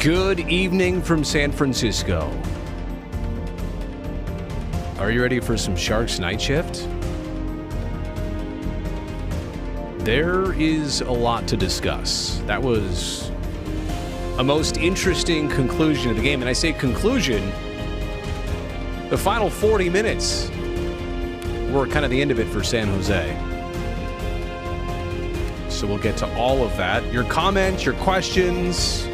Good evening from San Francisco. Are you ready for some Sharks Night Shift? There is a lot to discuss. That was a most interesting conclusion of the game. And I say conclusion, the final 40 minutes were kind of the end of it for San Jose. So we'll get to all of that. Your comments, your questions.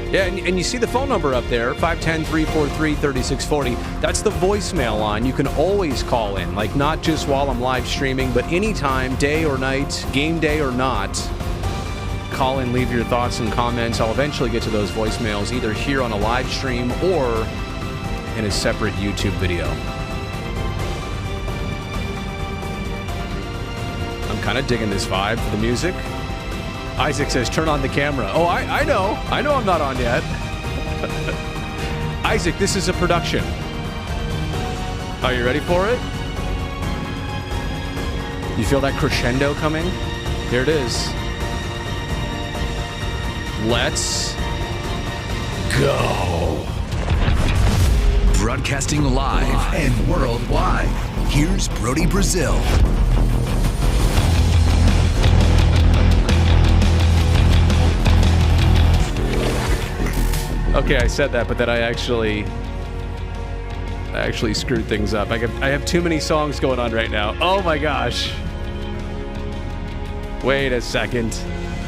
Yeah, and you see the phone number up there, 510-343-3640. That's the voicemail line. You can always call in, like not just while I'm live streaming, but anytime, day or night, game day or not. Call in, leave your thoughts and comments. I'll eventually get to those voicemails either here on a live stream or in a separate YouTube video. I'm kind of digging this vibe for the music. Isaac says, turn on the camera. Oh, I know. I know I'm not on yet. Isaac, this is a production. Are you ready for it? You feel that crescendo coming? Here it is. Let's go. Broadcasting live and worldwide. Here's Brody Brazil. Okay, I said that, but then I actually screwed things up. I have too many songs going on right now. Oh my gosh. Wait a second.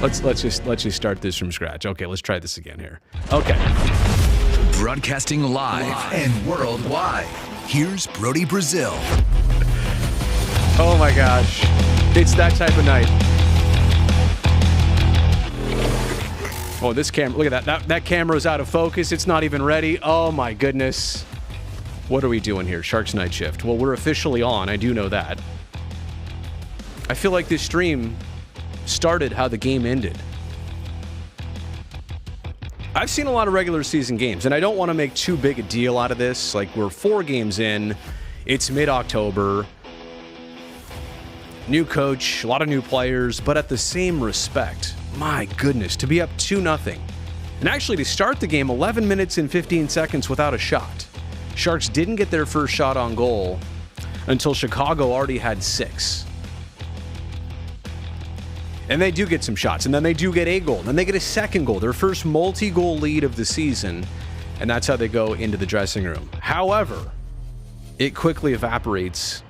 Let's just start this from scratch. Okay, let's try this again here. Okay. Broadcasting live and worldwide. Here's Brody Brazil. Oh my gosh. It's that type of night. Oh, this camera, look at that. That camera's out of focus. It's not even ready. Oh my goodness. What are we doing here? Sharks Night Shift. Well, we're officially on. I do know that. I feel like this stream started how the game ended. I've seen a lot of regular season games, and I don't want to make too big a deal out of this. Like, we're 4 games in. It's mid-October. New coach, a lot of new players, but at the same respect. My goodness, to be up 2-0. And actually to start the game 11 minutes and 15 seconds without a shot. Sharks didn't get their first shot on goal until Chicago already had 6. And they do get some shots, and then they do get a goal, and then they get a second goal, their first multi-goal lead of the season, and that's how they go into the dressing room. However, it quickly evaporates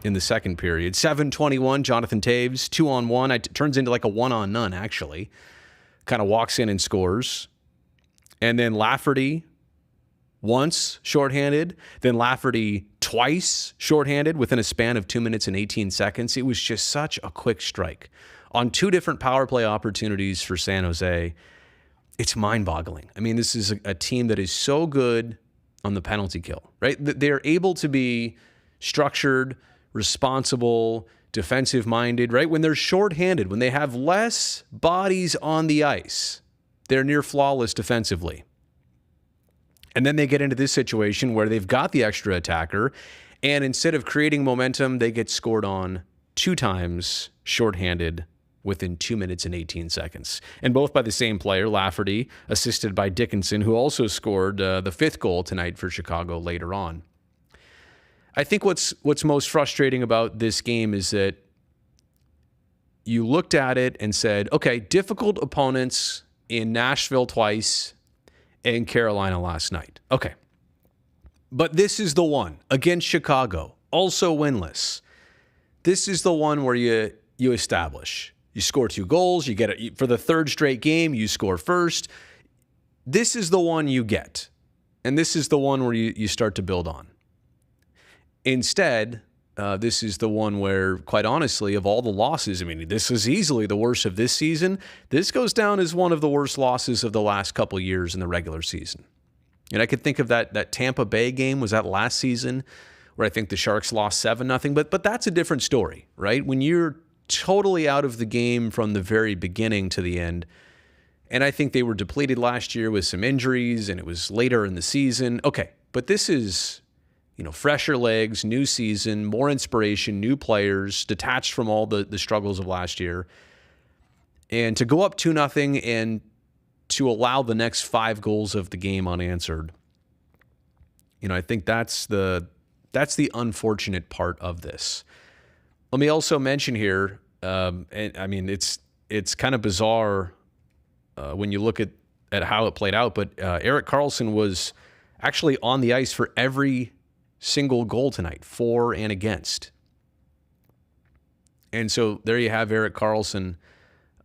in the second period. 7:21, Jonathan Toews, 2-on-1. It turns into like a 1-on-none, actually. Kind of walks in and scores. And then Lafferty once shorthanded. Then Lafferty twice shorthanded within a span of 2 minutes and 18 seconds. It was just such a quick strike. On 2 different power play opportunities for San Jose, it's mind-boggling. I mean, this is a team that is so good on the penalty kill, right? They're able to be structured, responsible, defensive-minded, right? When they're shorthanded, when they have less bodies on the ice, they're near flawless defensively. And then they get into this situation where they've got the extra attacker, and instead of creating momentum, they get scored on 2 times shorthanded within 2 minutes and 18 seconds. And both by the same player, Lafferty, assisted by Dickinson, who also scored the 5th goal tonight for Chicago later on. I think what's most frustrating about this game is that you looked at it and said, okay, difficult opponents in Nashville twice and Carolina last night. Okay. But this is the one against Chicago, also winless. This is the one where you establish. You score 2 goals, you get it for the 3rd straight game, you score first. This is the one you get. And this is the one where you start to build on. Instead, this is the one where, quite honestly, of all the losses, I mean, this is easily the worst of this season. This goes down as one of the worst losses of the last couple years in the regular season. And I could think of that Tampa Bay game, was that last season, where I think the Sharks lost 7-0. But that's a different story, right? When you're totally out of the game from the very beginning to the end, and I think they were depleted last year with some injuries, and it was later in the season. Okay, but this is, fresher legs, new season, more inspiration, new players, detached from all the struggles of last year. And to go up 2-0 and to allow the next 5 goals of the game unanswered. I think that's the unfortunate part of this. Let me also mention here, and I mean, it's kind of bizarre when you look at how it played out, but Erik Karlsson was actually on the ice for every single goal tonight, for and against. And so there you have Erik Karlsson,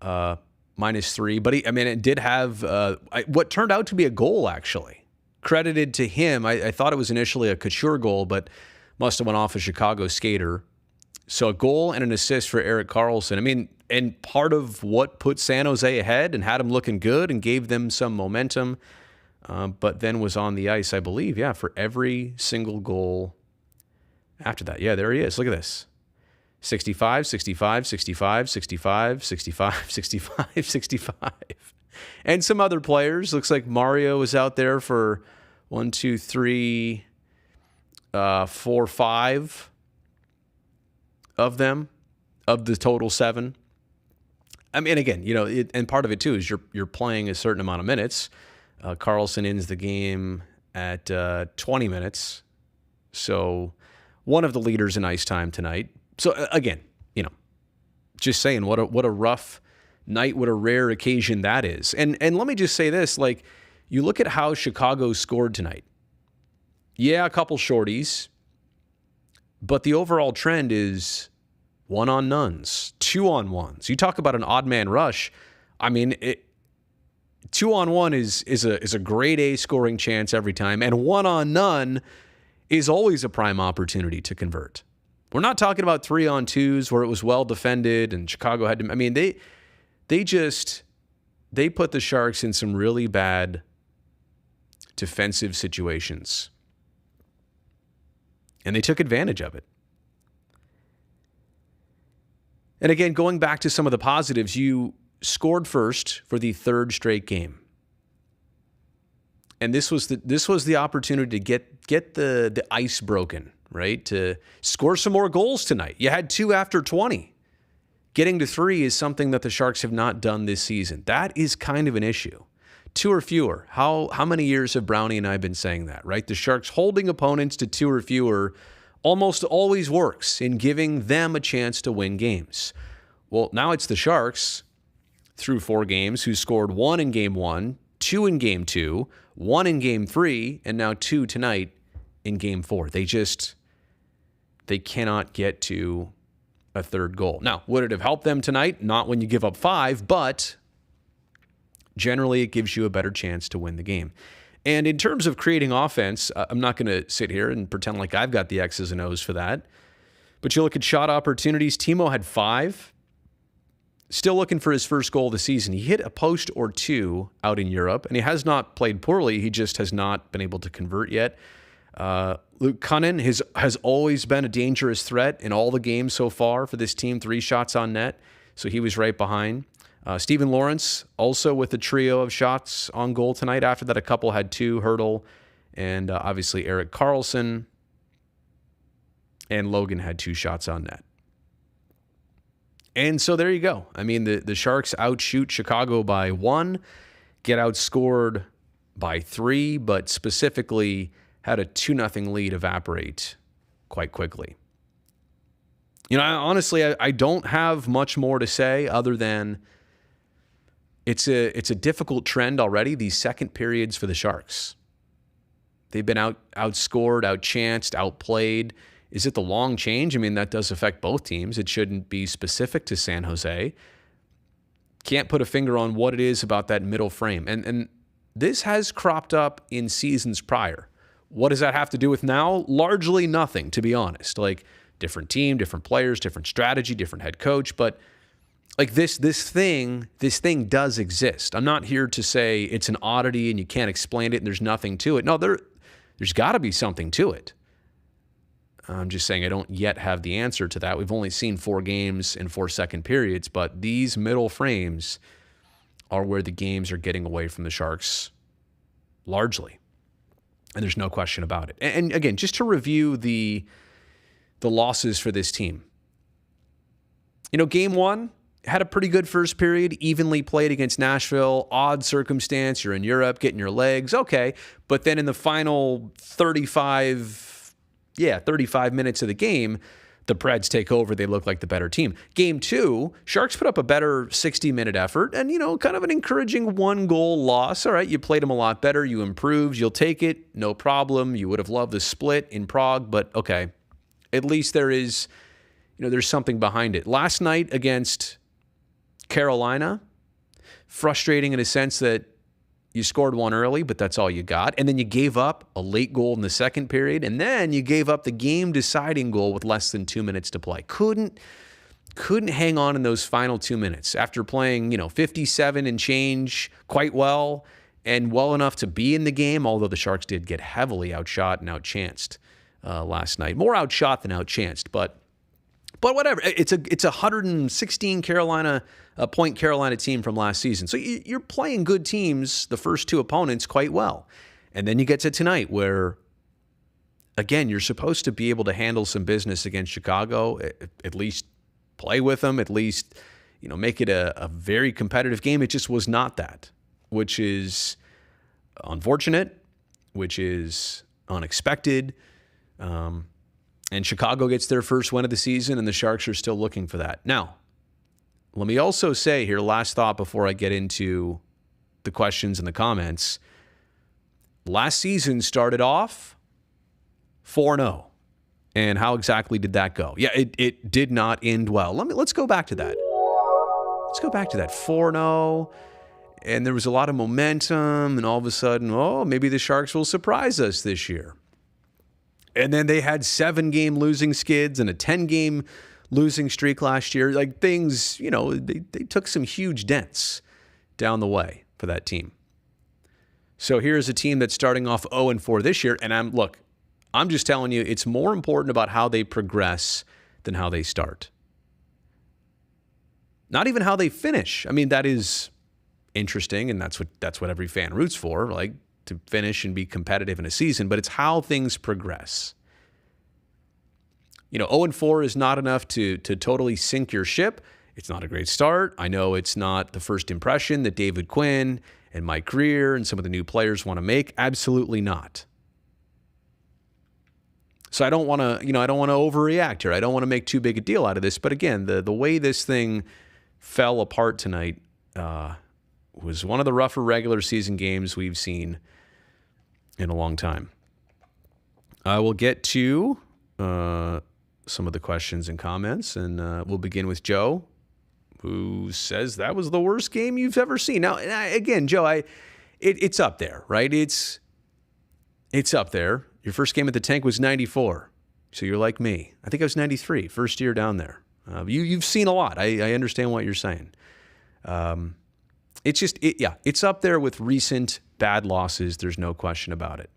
-3. But it did have what turned out to be a goal, actually. Credited to him. I thought it was initially a Couture goal, but must have went off a Chicago skater. So a goal and an assist for Erik Karlsson. And part of what put San Jose ahead and had them looking good and gave them some momentum, but then was on the ice, I believe, for every single goal after that. Yeah, there he is. Look at this. 65, 65, 65, 65, 65, 65, 65. And some other players. Looks like Mario was out there for 1, 2, 3, 4, 5 of them, of the total 7. Again, and part of it too is you're playing a certain amount of minutes. Karlsson ends the game at 20 minutes. So one of the leaders in ice time tonight. So again, just saying what a rough night, what a rare occasion that is. And let me just say this, you look at how Chicago scored tonight. Yeah, a couple shorties, but the overall trend is 1-on-nones, 2-on-1s. You talk about an odd man rush. 2-on-1 is a grade A scoring chance every time, and 1-on-none is always a prime opportunity to convert. We're not talking about 3-on-2s where it was well defended and Chicago had to. They put the Sharks in some really bad defensive situations, and they took advantage of it. And again, going back to some of the positives, you scored first for the 3rd straight game. And this was the opportunity to get the ice broken, right? To score some more goals tonight. You had 2 after 20. Getting to 3 is something that the Sharks have not done this season. That is kind of an issue. 2 or fewer. How many years have Brownie and I been saying that, right? The Sharks holding opponents to 2 or fewer almost always works in giving them a chance to win games. Well, now it's the Sharks through 4 games who scored 1 in Game 1, 2 in Game 2, 1 in Game 3, and now 2 tonight in Game 4. They cannot get to a 3rd goal. Now, would it have helped them tonight? Not when you give up 5, but generally it gives you a better chance to win the game. And in terms of creating offense, I'm not going to sit here and pretend like I've got the X's and O's for that. But you look at shot opportunities, Timo had 5. Still looking for his first goal of the season. He hit a post or 2 out in Europe, and he has not played poorly. He just has not been able to convert yet. Luke Cunnin has always been a dangerous threat in all the games so far for this team, 3 shots on net, so he was right behind. Steven Lawrence also with a trio of shots on goal tonight. After that, a couple had 2, Hurdle, and obviously Erik Karlsson, and Logan had 2 shots on net. And so there you go. The Sharks outshoot Chicago by 1, get outscored by 3, but specifically had a 2-0 lead evaporate quite quickly. Honestly, I don't have much more to say other than it's a difficult trend already, these second periods for the Sharks. They've been outscored, outchanced, outplayed. Is it the long change? That does affect both teams. It shouldn't be specific to San Jose. Can't put a finger on what it is about that middle frame. And this has cropped up in seasons prior. What does that have to do with now? Largely nothing, to be honest. Different team, different players, different strategy, different head coach. But this thing does exist. I'm not here to say it's an oddity and you can't explain it and there's nothing to it. No, there's got to be something to it. I'm just saying I don't yet have the answer to that. We've only seen 4 games in 4 second periods, but these middle frames are where the games are getting away from the Sharks largely. And there's no question about it. And again, just to review the losses for this team. Game 1, had a pretty good first period, evenly played against Nashville, odd circumstance, you're in Europe, getting your legs, okay. But then in the final 35 minutes of the game, the Preds take over. They look like the better team. Game 2, Sharks put up a better 60-minute effort and, kind of an encouraging 1-goal loss. All right, you played them a lot better. You improved. You'll take it. No problem. You would have loved the split in Prague, but okay. At least there is, there's something behind it. Last night against Carolina, frustrating in a sense that you scored one early, but that's all you got. And then you gave up a late goal in the second period, and then you gave up the game-deciding goal with less than 2 minutes to play. Couldn't hang on in those final 2 minutes after playing, 57 and change quite well and well enough to be in the game, although the Sharks did get heavily outshot and outchanced last night. More outshot than outchanced, but whatever. It's a 116 point Carolina team from last season. So you're playing good teams, the first two opponents, quite well. And then you get to tonight where, again, you're supposed to be able to handle some business against Chicago, at least play with them, at least, make it a very competitive game. It just was not that, which is unfortunate, which is unexpected. And Chicago gets their first win of the season, and the Sharks are still looking for that. Now, let me also say here, last thought before I get into the questions and the comments. Last season started off 4-0. And how exactly did that go? Yeah, it did not end well. Let's go back to that. Let's go back to that 4-0. And there was a lot of momentum, and all of a sudden, maybe the Sharks will surprise us this year. And then they had 7-game losing skids and a 10-game losing streak last year. Like things, they took some huge dents down the way for that team. So here's a team that's starting off 0-4 this year. And I'm just telling you, it's more important about how they progress than how they start. Not even how they finish. I mean, that is interesting, and that's what every fan roots for, like to finish and be competitive in a season, but it's how things progress. 0-4 is not enough to totally sink your ship. It's not a great start. I know it's not the first impression that David Quinn and Mike Greer and some of the new players want to make. Absolutely not. So I don't want to overreact here. I don't want to make too big a deal out of this. But again, the way this thing fell apart tonight was one of the rougher regular season games we've seen in a long time. I will get to some of the questions and comments, and we'll begin with Joe, who says that was the worst game you've ever seen. Now, again, Joe, it's up there, right? It's up there. Your first game at the Tank was 94, so you're like me. I think I was 93, first year down there. You've seen a lot. I understand what you're saying. It's up there with recent bad losses. There's no question about it.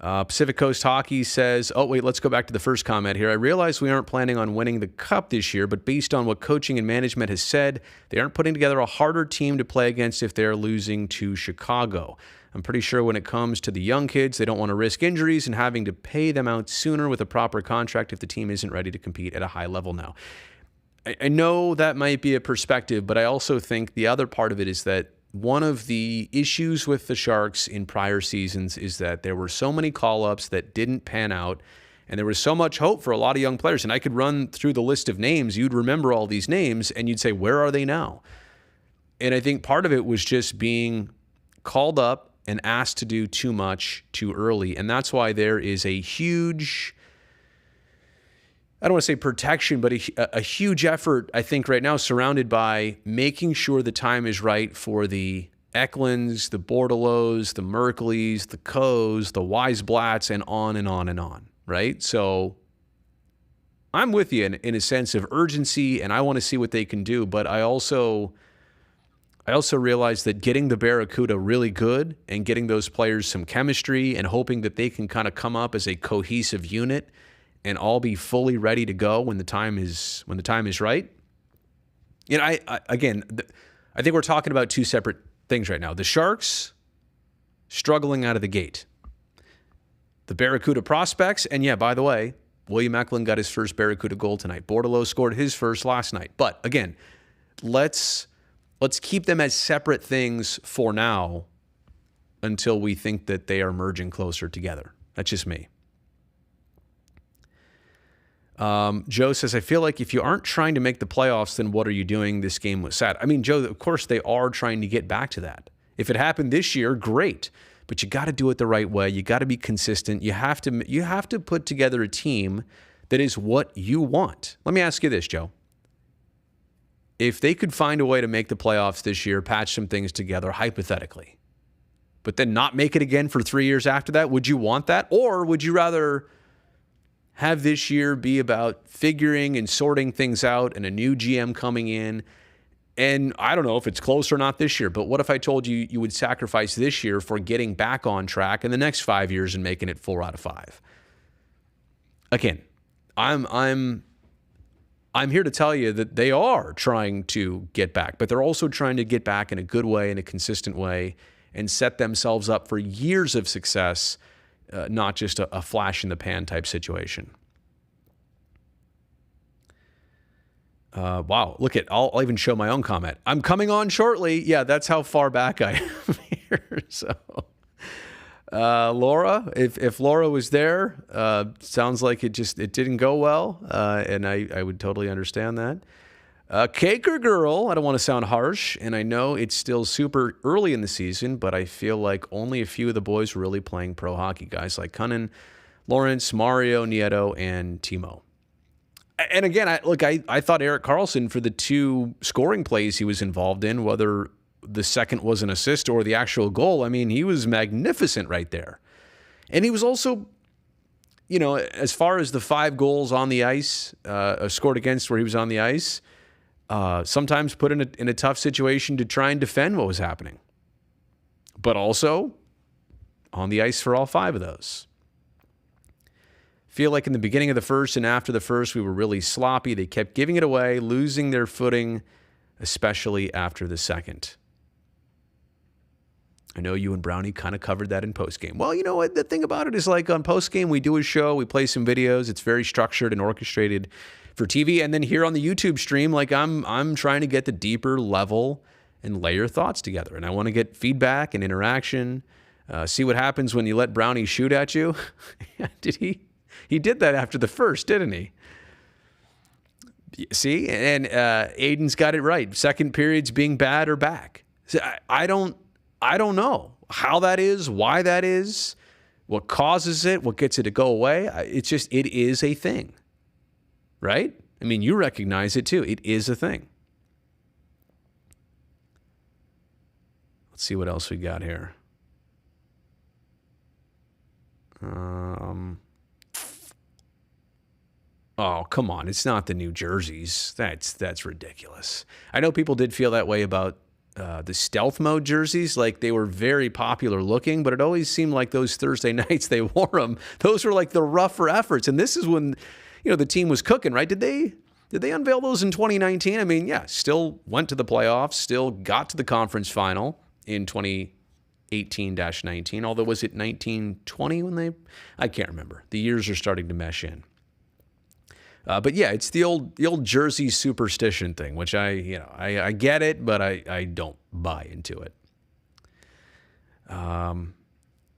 Pacific Coast Hockey says, let's go back to the first comment here. I realize we aren't planning on winning the Cup this year, but based on what coaching and management has said, they aren't putting together a harder team to play against if they're losing to Chicago. I'm pretty sure when it comes to the young kids, they don't want to risk injuries and having to pay them out sooner with a proper contract if the team isn't ready to compete at a high level now. I know that might be a perspective, but I also think the other part of it is that one of the issues with the Sharks in prior seasons is that there were so many call-ups that didn't pan out, and there was so much hope for a lot of young players. And I could run through the list of names. You'd remember all these names, and you'd say, where are they now? And I think part of it was just being called up and asked to do too much too early. And that's why there is a huge, I don't want to say protection, but a huge effort, I think, right now surrounded by making sure the time is right for the Eklunds, the Bordelots, the Merkleys, the Coes, the Weisblatts, and on and on and on, right? So I'm with you in a sense of urgency, and I want to see what they can do, but I also realize that getting the Barracuda really good and getting those players some chemistry and hoping that they can kind of come up as a cohesive unit and all be fully ready to go when the time is right. I think we're talking about two separate things right now. The Sharks struggling out of the gate. The Barracuda prospects, and yeah, by the way, William Eklund got his first Barracuda goal tonight. Bordelot scored his first last night. But again, let's keep them as separate things for now until we think that they are merging closer together. That's just me. Joe says, I feel like if you aren't trying to make the playoffs, then what are you doing? This game was sad. I mean, Joe, of course they are trying to get back to that. If it happened this year, great. But you got to do it the right way. You got to be consistent. You have to put together a team that is what you want. Let me ask you this, Joe. If they could find a way to make the playoffs this year, patch some things together, hypothetically, but then not make it again for 3 years after that, would you want that? Or would you rather have this year be about figuring and sorting things out and a new GM coming in? And I don't know if it's close or not this year, but what if I told you you would sacrifice this year for getting back on track in the next 5 years and making it 4 out of 5? Again, I'm here to tell you that they are trying to get back, but they're also trying to get back in a good way, in a consistent way, and set themselves up for years of success, not just a flash in the pan type situation. Wow, look at, I'll even show my own comment. I'm coming on shortly. Yeah, that's how far back I am here. So, Laura, if Laura was there, sounds like it didn't go well, and I would totally understand that. Caker Girl, I don't want to sound harsh, and I know it's still super early in the season, but I feel like only a few of the boys were really playing pro hockey. Guys like Cunnin, Lawrence, Mario, Nieto, and Timo. And again, I thought Erik Karlsson, for the 2 scoring plays he was involved in, whether the second was an assist or the actual goal, I mean, he was magnificent right there. And he was also, as far as the 5 goals on the ice, scored against where he was on the ice, sometimes put in a tough situation to try and defend what was happening. But also on the ice for all 5 of those. Feel like in the beginning of the first and after the first, we were really sloppy. They kept giving it away, losing their footing, especially after the second. I know you and Brownie kind of covered that in postgame. Well, you know what? The thing about it is, like, on postgame, we do a show, we play some videos. It's very structured and orchestrated for TV. And then here on the YouTube stream, like, I'm trying to get the deeper level and layer thoughts together. And I want to get feedback and interaction, see what happens when you let Brownie shoot at you. Did he? He did that after the first, didn't he? See? And Aiden's got it right. Second period's being bad or back. See, I don't know how that is, why that is, what causes it, what gets it to go away. It is a thing, right? I mean, you recognize it too. It is a thing. Let's see what else we got here. Oh, come on. It's not the New Jerseys. That's ridiculous. I know people did feel that way about the stealth mode jerseys. Like, they were very popular looking, but it always seemed like those Thursday nights they wore them, those were like the rougher efforts. And this is when, the team was cooking, right? Did they unveil those in 2019? I mean, yeah, still went to the playoffs, still got to the conference final in 2018-19. Although, was it 1920 when I can't remember. The years are starting to mesh in. But yeah, it's the old jersey superstition thing, which I get it, but I don't buy into it.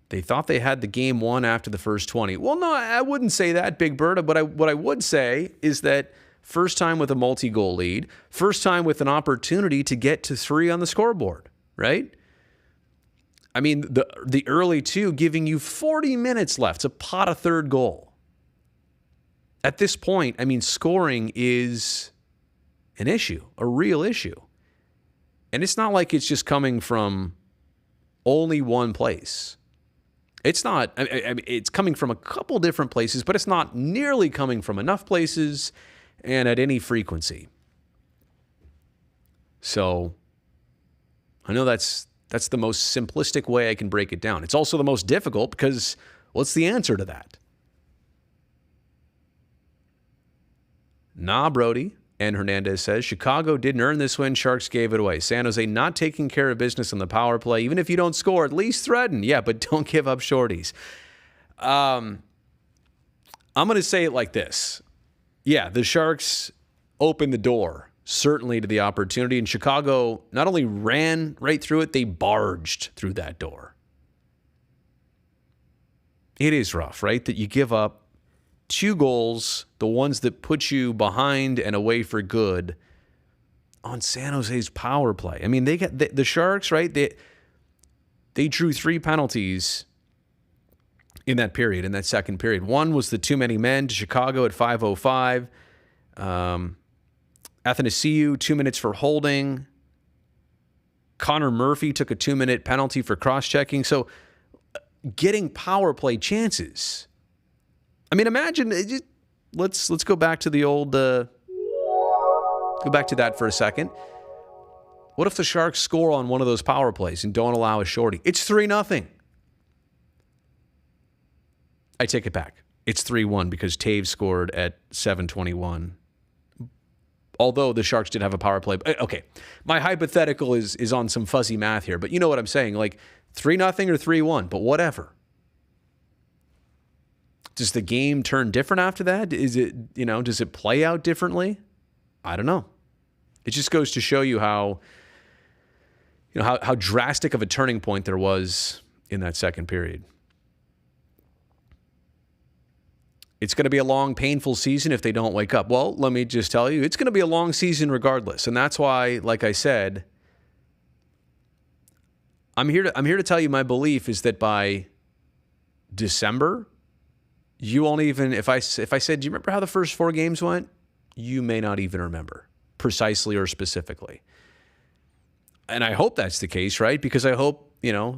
They thought they had the game won after the first 20. Well, no, I wouldn't say that, Big Bird. But what I would say is that first time with a multi-goal lead, first time with an opportunity to get to 3 on the scoreboard, right? I mean, the early 2 giving you 40 minutes left to pot a third goal. At this point, I mean, scoring is an issue, a real issue. And it's not like it's just coming from only one place. It's not, I mean, it's coming from a couple different places, but it's not nearly coming from enough places and at any frequency. So I know that's the most simplistic way I can break it down. It's also the most difficult because what's the answer to that? Nah, Brody. And Hernandez says, Chicago didn't earn this win. Sharks gave it away. San Jose not taking care of business on the power play. Even if you don't score, at least threaten. Yeah, but don't give up shorties. I I'm going to say it like this. Yeah, the Sharks opened the door, certainly, to the opportunity. And Chicago not only ran right through it, they barged through that door. It is rough, right? That you give up 2 goals, the ones that put you behind and away for good, on San Jose's power play. I mean, they got the Sharks, right? They drew 3 penalties in that period, in that second period. One was the too many men to Chicago at 5:05. Athanasiou, 2 minutes for holding. Connor Murphy took a 2-minute penalty for cross-checking. So getting power play chances. I mean, imagine, let's go back to the old, go back to that for a second. What if the Sharks score on one of those power plays and don't allow a shorty? It's 3-0. I take it back. It's 3-1 because Taves scored at 7:21. Although the Sharks did have a power play. Okay, my hypothetical is on some fuzzy math here, but you know what I'm saying. Like 3-0 or 3-1, but whatever. Does the game turn different after that? Is it, does it play out differently? I don't know. It just goes to show you how drastic of a turning point there was in that second period. It's going to be a long, painful season if they don't wake up. Well, let me just tell you, it's going to be a long season regardless. And that's why, like I said, I'm here to tell you my belief is that by December, you won't even, if I said, do you remember how the first 4 games went? You may not even remember precisely or specifically. And I hope that's the case, right? Because I hope,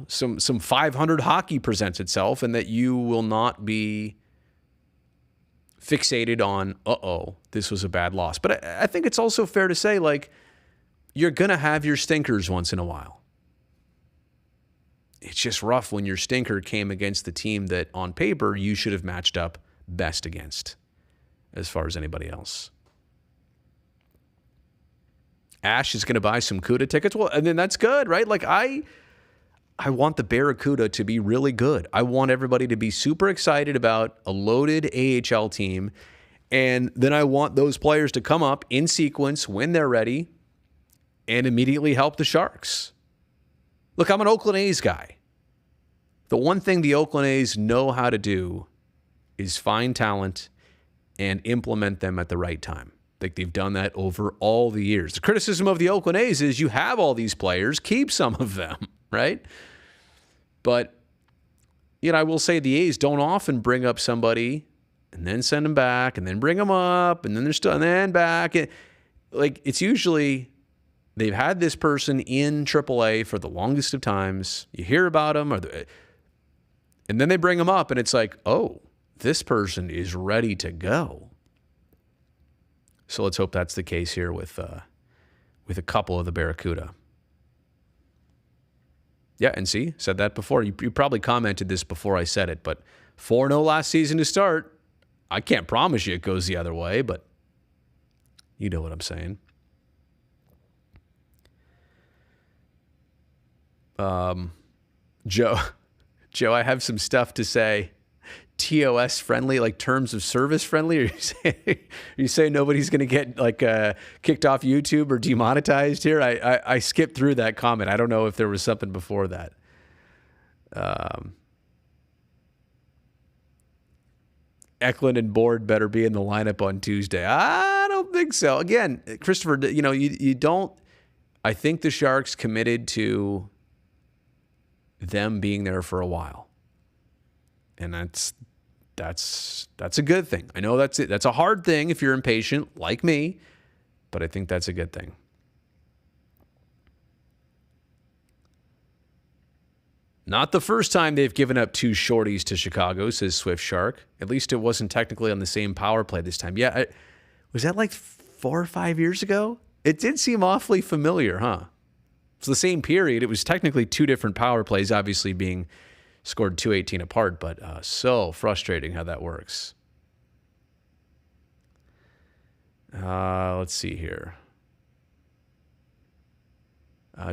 some 500 hockey presents itself and that you will not be fixated on, this was a bad loss. But I think it's also fair to say, like, you're going to have your stinkers once in a while. It's just rough when your stinker came against the team that on paper you should have matched up best against as far as anybody else. Ash is going to buy some CUDA tickets. Well, and then that's good, right? Like I want the Barracuda to be really good. I want everybody to be super excited about a loaded AHL team. And then I want those players to come up in sequence when they're ready and immediately help the Sharks. Look, I'm an Oakland A's guy. The one thing the Oakland A's know how to do is find talent and implement them at the right time. Like they've done that over all the years. The criticism of the Oakland A's is you have all these players, keep some of them, right? But, I will say the A's don't often bring up somebody and then send them back and then bring them up and then they're still, and then back. Like it's usually they've had this person in AAA for the longest of times. You hear about them, and then they bring them up and it's like, oh, this person is ready to go. So let's hope that's the case here with a couple of the Barracuda. Yeah, and see, said that before. You probably commented this before I said it, but 4-0 last season to start. I can't promise you it goes the other way, but you know what I'm saying. Joe, I have some stuff to say. TOS friendly, like terms of service friendly? Are you saying nobody's going to get kicked off YouTube or demonetized here? I skipped through that comment. I don't know if there was something before that. Eklund and Board better be in the lineup on Tuesday. I don't think so. Again, Christopher, you don't. I think the Sharks committed to them being there for a while, and that's a good thing. I know that's it. That's a hard thing if you're impatient like me, but I think that's a good thing. Not the first time they've given up 2 shorties to Chicago, says Swift Shark. At least it wasn't technically on the same power play this time. Yeah, was that like 4 or 5 years ago? It did seem awfully familiar, huh? It's the same period. It was technically 2 different power plays, obviously being scored 2:18 apart, but so frustrating how that works. Let's see here.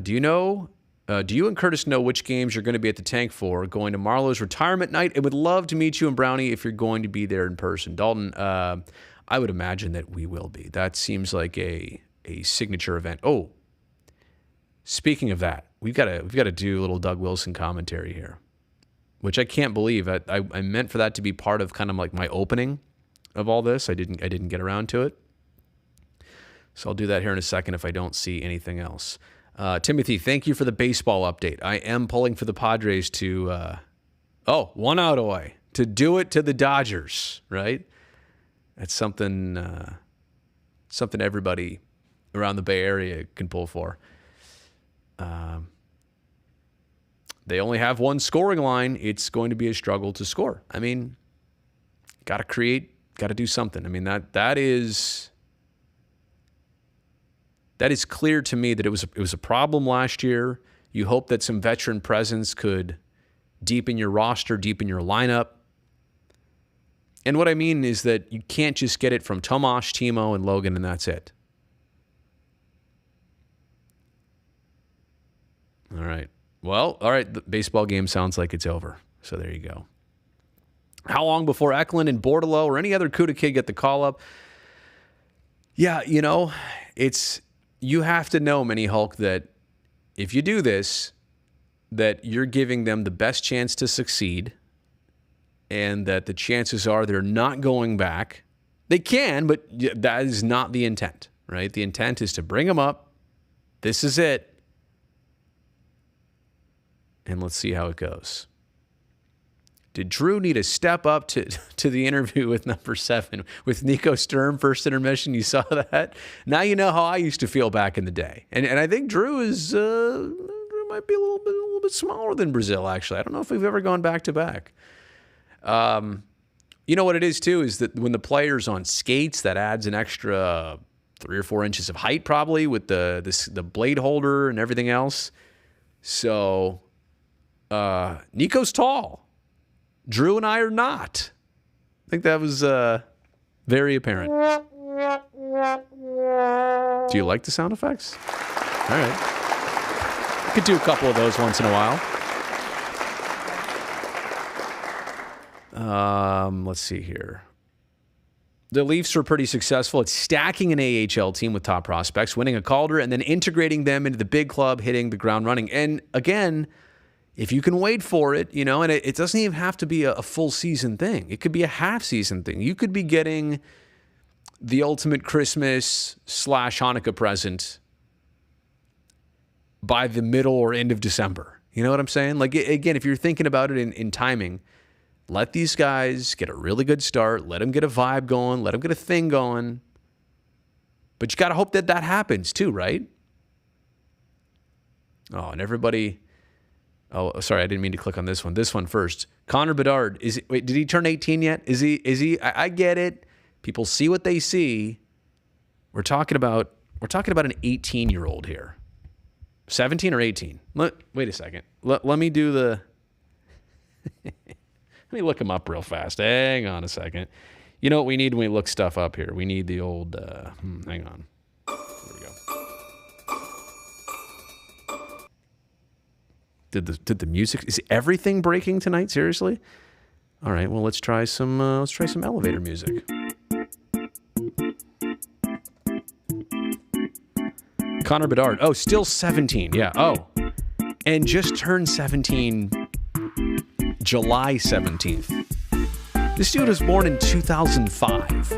Do you know Do you and Curtis know which games you're going to be at the tank for? Going to Marlowe's retirement night? And would love to meet you and Brownie if you're going to be there in person. Dalton, I would imagine that we will be. That seems like a signature event. Oh, speaking of that, we've got to do a little Doug Wilson commentary here, which I can't believe. I meant for that to be part of kind of like my opening of all this. I didn't get around to it. So I'll do that here in a second if I don't see anything else. Timothy, thank you for the baseball update. I am pulling for the Padres to, one out away, to do it to the Dodgers, right? That's something everybody around the Bay Area can pull for. They only have one scoring line. It's going to be a struggle to score. I mean, got to create, got to do something. I mean, that is clear to me that it was a problem last year. You hope that some veteran presence could deepen your roster, deepen your lineup. And what I mean is that you can't just get it from Tomas, Timo, and Logan, and that's it. All right. Well, all right. The baseball game sounds like it's over. So there you go. How long before Eklund and Bordelot or any other Cuda kid get the call up? Yeah, you have to know, Mini Hulk, that if you do this, that you're giving them the best chance to succeed, and that the chances are they're not going back. They can, but that is not the intent, right? The intent is to bring them up. This is it. And let's see how it goes. Did Drew need to step up to the interview with number 7 with Nico Sturm first intermission? You saw that? Now you know how I used to feel back in the day. And I think Drew might be a little bit smaller than Brazil, actually. I don't know if we've ever gone back to back. You know what it is too, is that when the player's on skates, that adds an extra 3 or 4 inches of height probably with the blade holder and everything else. So Nico's tall. Drew and I are not. I think that was very apparent. Do you like the sound effects? All right. I could do a couple of those once in a while. Let's see here. The Leafs were pretty successful at stacking an AHL team with top prospects, winning a Calder, and then integrating them into the big club, hitting the ground running. And again, if you can wait for it, and it doesn't even have to be a full season thing. It could be a half season thing. You could be getting the ultimate Christmas / Hanukkah present by the middle or end of December. You know what I'm saying? Like, again, if you're thinking about it in timing, let these guys get a really good start. Let them get a vibe going. Let them get a thing going. But you got to hope that happens too, right? Oh, and everybody... Oh, sorry, I didn't mean to click on this one. This one first. Connor Bedard. Did he turn 18 yet? Is he? I get it. People see what they see. We're talking about an 18-year-old here. 17 or 18? Wait a second. Let me do the... Let me look him up real fast. Hang on a second. You know what we need when we look stuff up here? We need the old... hang on. There we go. Did the music... Is everything breaking tonight? Seriously? All right. Well, let's try some elevator music. Connor Bedard. Oh, still 17. Yeah. Oh, and just turned 17 July 17th. This dude was born in 2005.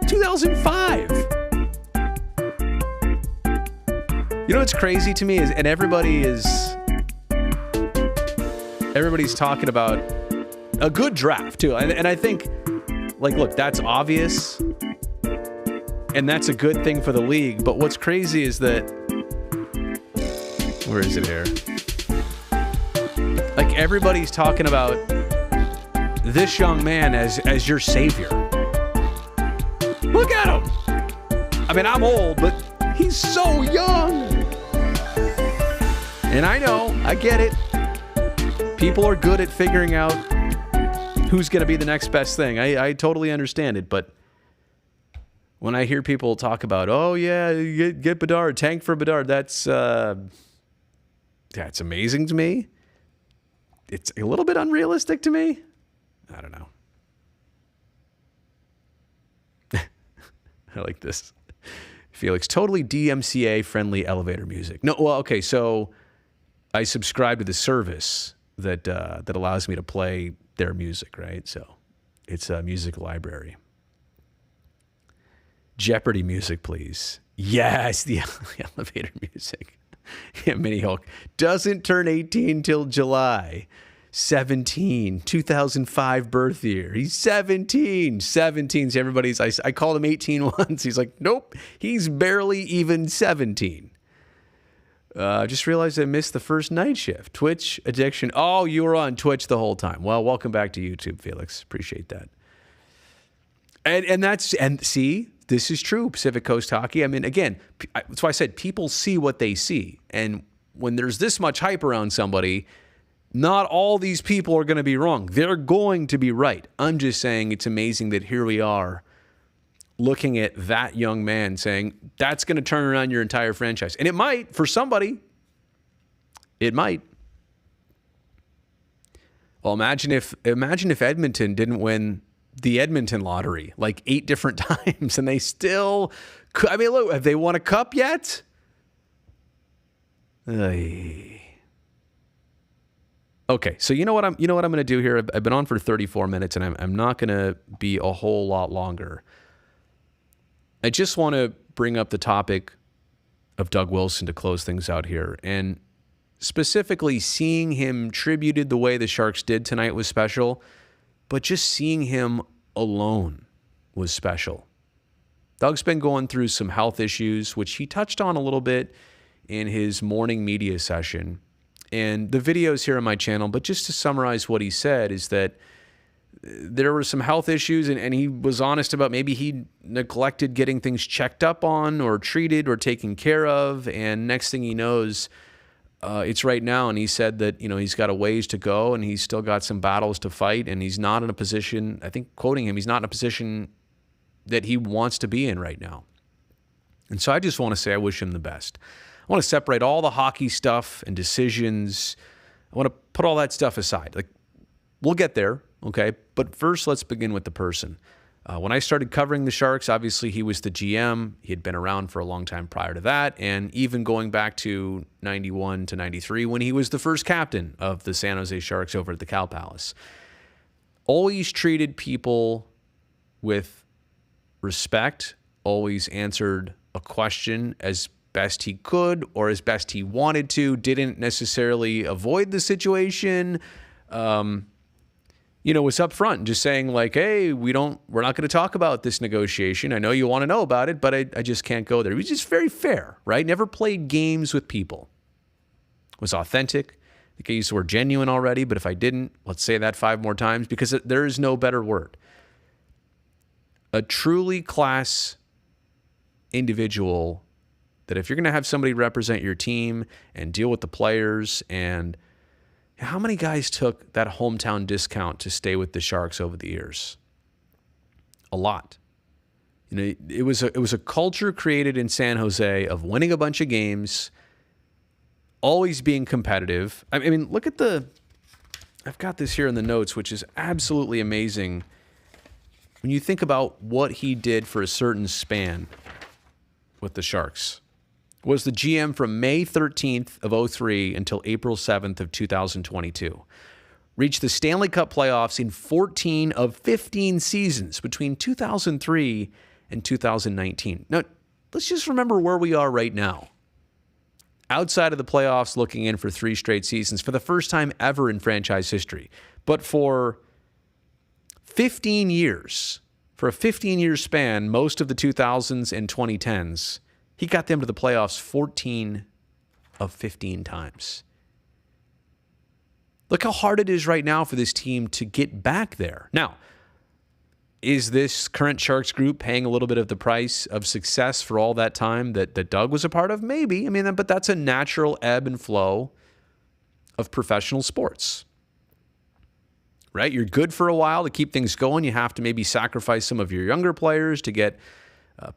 2005. You know what's crazy to me is, and everybody's talking about a good draft too, and I think, like, look, that's obvious, and that's a good thing for the league. But what's crazy is that, where is it here? Like, everybody's talking about this young man as your savior. Look at him. I mean, I'm old, but he's so young. And I know, I get it. People are good at figuring out who's going to be the next best thing. I totally understand it, but when I hear people talk about, oh yeah, get Bedard, tank for Bedard, that's amazing to me. It's a little bit unrealistic to me. I don't know. I like this. Felix, totally DMCA friendly elevator music. No, well, okay, so I subscribe to the service that allows me to play their music, right? So it's a music library. Jeopardy music, please. Yes, the elevator music. Yeah, Mini Hulk doesn't turn 18 till July. 17, 2005 birth year. He's 17. 17. So I called him 18 once. He's like, nope, he's barely even 17. Just realized I missed the first night shift. Twitch addiction. Oh, you were on Twitch the whole time. Well, welcome back to YouTube, Felix. Appreciate that. And see, this is true, Pacific Coast Hockey. I mean, again, that's why I said people see what they see. And when there's this much hype around somebody, not all these people are going to be wrong. They're going to be right. I'm just saying it's amazing that here we are looking at that young man saying, that's going to turn around your entire franchise. And it might, for somebody. It might. Well, imagine if Edmonton didn't win the Edmonton lottery like 8 different times and they still, I mean, look, have they won a cup yet? Okay, so you know what I'm going to do here. I've been on for 34 minutes and I'm not going to be a whole lot longer. I just want to bring up the topic of Doug Wilson to close things out here, and specifically seeing him tributed the way the Sharks did tonight was special. But just seeing him alone was special. Doug's been going through some health issues, which he touched on a little bit in his morning media session. And the video's here on my channel, but just to summarize what he said is that there were some health issues, and he was honest about maybe he neglected getting things checked up on or treated or taken care of. And next thing he knows, it's right now, and he said that, he's got a ways to go and he's still got some battles to fight, and he's not in a position, I think quoting him, he's not in a position that he wants to be in right now. And so I just want to say I wish him the best. I want to separate all the hockey stuff and decisions. I want to put all that stuff aside. Like, we'll get there, okay? But first, let's begin with the person. When I started covering the Sharks, obviously he was the GM. He had been around for a long time prior to that, and even going back to 91 to 93 when he was the first captain of the San Jose Sharks over at the Cow Palace. Always treated people with respect, always answered a question as best he could or as best he wanted to, didn't necessarily avoid the situation. Was up front, just saying like, hey, we're not going to talk about this negotiation. I know you want to know about it, but I just can't go there. He was just very fair, right? Never played games with people. Was authentic. I think I used the word genuine already, but if I didn't, let's say that 5 more times because there is no better word. A truly class individual that if you're going to have somebody represent your team and deal with the players, and how many guys took that hometown discount to stay with the Sharks over the years? A lot. It was a culture created in San Jose of winning a bunch of games, always being competitive. I mean, look at I've got this here in the notes, which is absolutely amazing. When you think about what he did for a certain span with the Sharks. Was the GM from May 13th of 03 until April 7th of 2022. Reached the Stanley Cup playoffs in 14 of 15 seasons between 2003 and 2019. Now, let's just remember where we are right now. Outside of the playoffs, looking in for 3 straight seasons for the first time ever in franchise history. But for 15 years, for a 15-year span, most of the 2000s and 2010s, he got them to the playoffs 14 of 15 times. Look how hard it is right now for this team to get back there. Now, is this current Sharks group paying a little bit of the price of success for all that time that Doug was a part of? Maybe. I mean, but that's a natural ebb and flow of professional sports. Right? You're good for a while to keep things going. You have to maybe sacrifice some of your younger players to get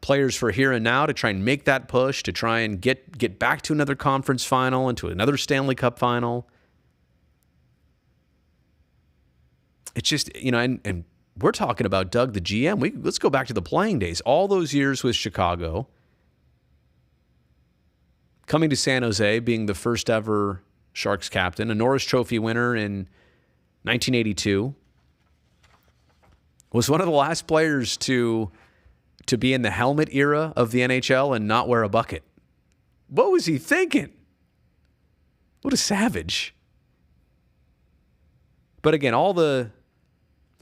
players for here and now to try and make that push, to try and get back to another conference final and to another Stanley Cup final. It's just, and we're talking about Doug, the GM. Let's go back to the playing days. All those years with Chicago, coming to San Jose, being the first ever Sharks captain, a Norris Trophy winner in 1982, was one of the last players to be in the helmet era of the NHL and not wear a bucket. What was he thinking? What a savage. But again,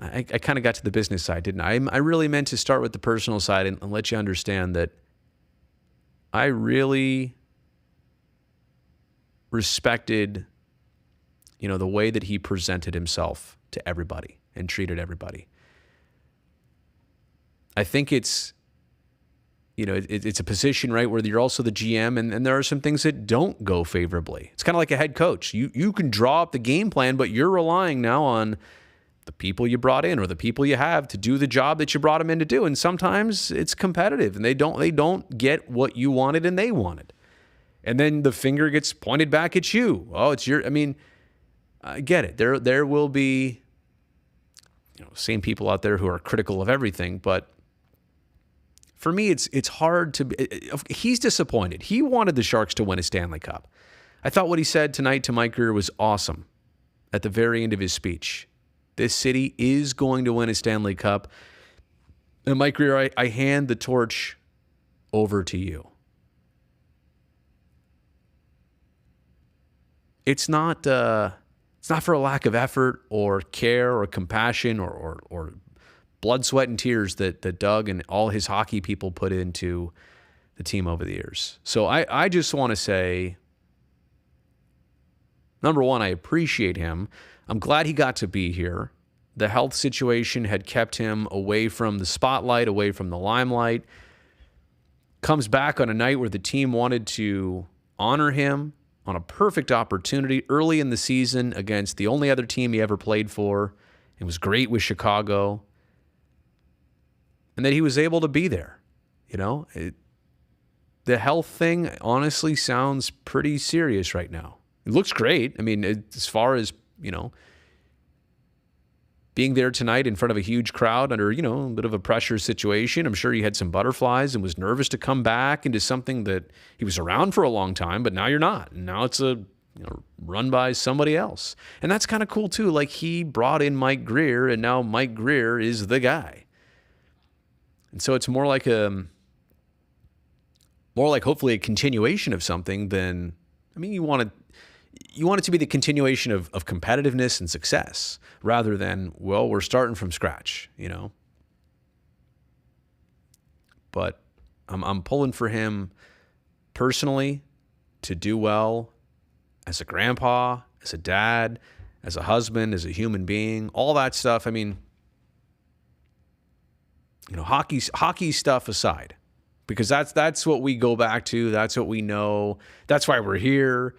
I kind of got to the business side, didn't I? I really meant to start with the personal side and let you understand that I really respected, the way that he presented himself to everybody and treated everybody. I think it's a position, right, where you're also the GM, and there are some things that don't go favorably. It's kind of like a head coach. You can draw up the game plan, but you're relying now on the people you brought in or the people you have to do the job that you brought them in to do. And sometimes it's competitive, and they don't get what you wanted and they wanted. And then the finger gets pointed back at you. Oh, it's your. I mean, I get it. There will be, same people out there who are critical of everything, but for me, it's hard to. He's disappointed. He wanted the Sharks to win a Stanley Cup. I thought what he said tonight to Mike Grier was awesome at the very end of his speech. This city is going to win a Stanley Cup. And Mike Grier, I hand the torch over to you. It's not for a lack of effort or care or compassion or blood, sweat, and tears that Doug and all his hockey people put into the team over the years. So I just want to say, number one, I appreciate him. I'm glad he got to be here. The health situation had kept him away from the spotlight, away from the limelight. Comes back on a night where the team wanted to honor him on a perfect opportunity early in the season against the only other team he ever played for. It was great with Chicago. And that he was able to be there. The health thing honestly sounds pretty serious right now. It looks great. I mean, as far as, being there tonight in front of a huge crowd under, a bit of a pressure situation. I'm sure he had some butterflies and was nervous to come back into something that he was around for a long time, but now you're not. And now it's run by somebody else. And that's kind of cool too. Like, he brought in Mike Grier, and now Mike Grier is the guy. And so it's more like hopefully a continuation of something than, you want it to be the continuation of competitiveness and success rather than, well, we're starting from scratch, But I'm pulling for him personally to do well as a grandpa, as a dad, as a husband, as a human being, all that stuff. Hockey stuff aside, because that's what we go back to. That's what we know. That's why we're here.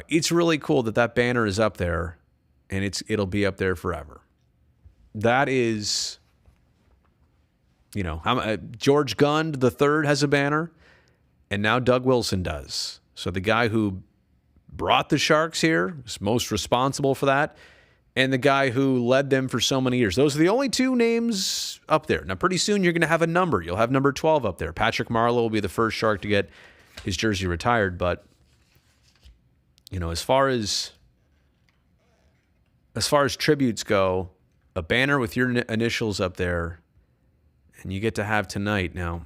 It's really cool that banner is up there, and it'll be up there forever. That is, George Gund III has a banner, and now Doug Wilson does. So the guy who brought the Sharks here was most responsible for that, and the guy who led them for so many years. Those are the only two names up there. Now, pretty soon you're going to have a number. You'll have number 12 up there. Patrick Marleau will be the first Shark to get his jersey retired, but as far as tributes go, a banner with your initials up there, and you get to have tonight. Now,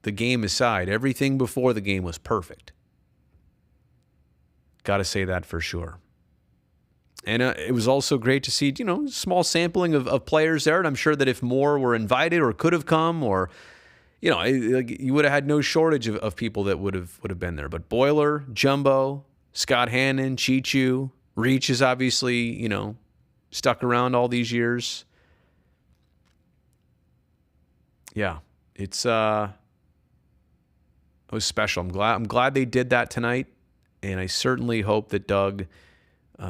the game aside, everything before the game was perfect. Got to say that for sure. And it was also great to see, small sampling of players there. And I'm sure that if more were invited or could have come, or you would have had no shortage of people that would have been there. But Boiler, Jumbo, Scott Hannon, Chichu, Reach is obviously, stuck around all these years. Yeah, it was special. I'm glad they did that tonight, and I certainly hope that Doug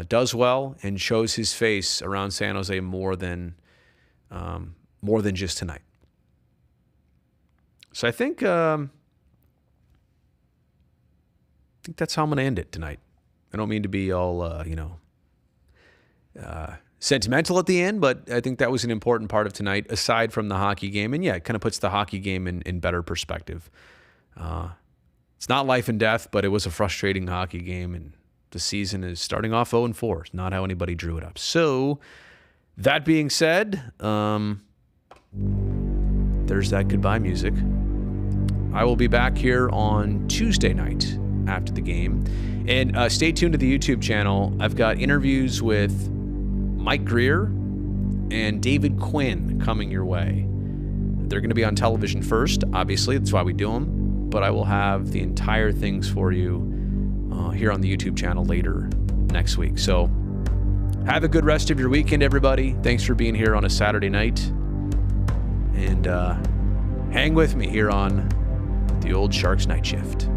does well and shows his face around San Jose more than just tonight. So I think that's how I'm going to end it tonight. I don't mean to be all, sentimental at the end, but I think that was an important part of tonight, aside from the hockey game. And yeah, it kind of puts the hockey game in better perspective. It's not life and death, but it was a frustrating hockey game, and the season is starting off 0-4. It's not how anybody drew it up. So that being said, there's that goodbye music. I will be back here on Tuesday night after the game. And stay tuned to the YouTube channel. I've got interviews with Mike Greer and David Quinn coming your way. They're going to be on television first, obviously. That's why we do them. But I will have the entire things for you here on the YouTube channel later next week. So have a good rest of your weekend, everybody. Thanks for being here on a Saturday night. And hang with me here on the Old Sharks Night Shift.